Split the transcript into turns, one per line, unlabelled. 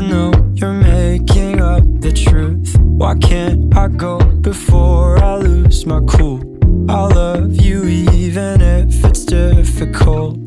I know you're making up the truth. Why can't I go before I lose my cool? I love you even if it's difficult.